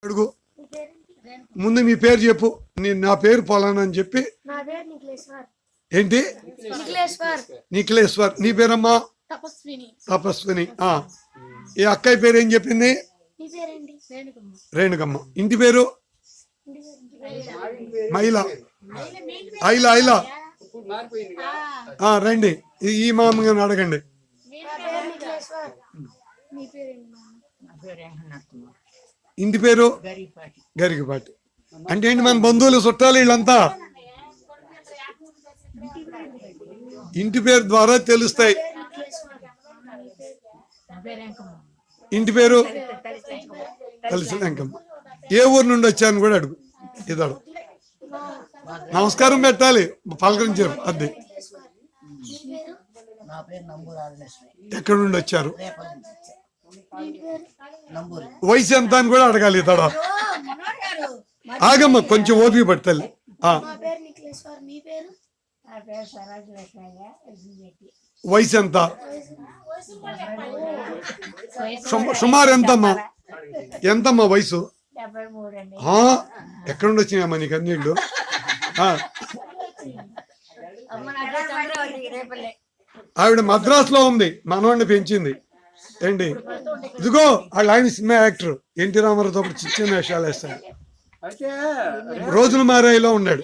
అడుగు. ముందు మీ పేరు చెప్పు. నా పేరు పలానా అని చెప్పి. ఏంటి? నిఖిలేశ్వర్. నీ పేరమ్మా? తపస్విని. ఈ అక్కయ్య పేరు ఏం చెప్పింది? రేణుకమ్మ. ఇంటి పేరు? మైలా. ఐలా. రండి, ఈ మామగారిని అడగండి. ఇంటి పేరు? గరికపాటి. అంటే ఏంటి, మన బంధువులు చుట్టాలు వీళ్ళంతా ఇంటి పేరు ద్వారా తెలుస్తాయి. ఇంటి పేరు కలిసి వెంకమ్మ. ఏ ఊరు నుండి వచ్చాను కూడా అడుగు. ఇదడు నమస్కారం పెట్టాలి, పలకరించారు. అది ఎక్కడి నుండి వచ్చారు, వయసు ఎంత అని కూడా అడగాలి. ఇతడ ఆగమ్మ, కొంచెం ఓపిక పట్టాలి. వయసు ఎంత? సుమారు ఎంతమ్మా వయసు? ఎక్కడి నుండి వచ్చినాయమ్మా నీకు అన్నిళ్ళు? ఆవిడ మద్రాసులో ఉంది, మనవాడిని పెంచింది. ఏంటి ఇదిగో ఆయన సినిమా యాక్టర్ ఎన్టీ రామారావుతో చిన్న వేషాలు వేస్తాడు. రోజులు మారాయిలో ఉన్నాడు.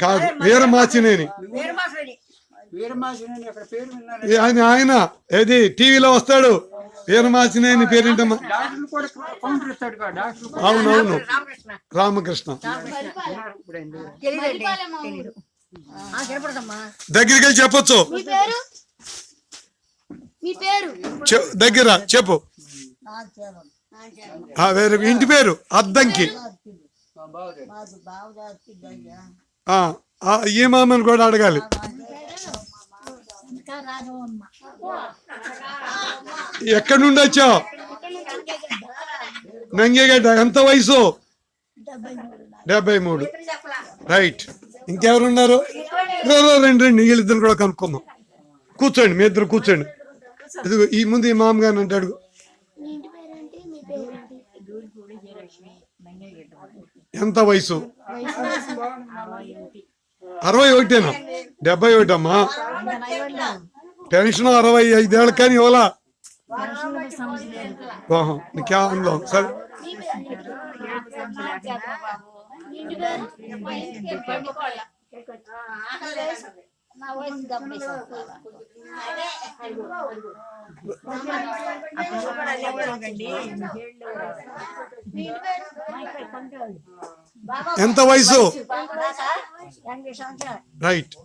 కాదు, వీరమాచినేని. ఆయన ఏది టీవీలో వస్తాడు. వీరమాచినేని పేరేంటమ్మా? అవునవును, రామకృష్ణ. దగ్గరికి వెళ్ళి చెప్పొచ్చు. దగ్గర చెప్పు. వేరే ఇంటి పేరు? అద్దంకి. ఈ మామని కూడా అడగాలి. ఎక్కడి నుండి వచ్చావు? నంగేగడ్డ. ఎంత వయసు? 73. రైట్. ఇంకెవరున్నారు? రండి వీళ్ళిద్దరు కూడా కనుక్కుందాం. కూర్చోండి, మీ ఇద్దరు కూర్చోండి. ఇదిగో ఈ ముందు ఈ మామగారిని అంటే అడుగు. ఎంత వయసు? 61. 71 అమ్మా. పెన్షన్ 65 ఏళ్ళ కానీ ఇవ్వలా. నీకే అందులో సరే. ఎంత వయసు? రైట్.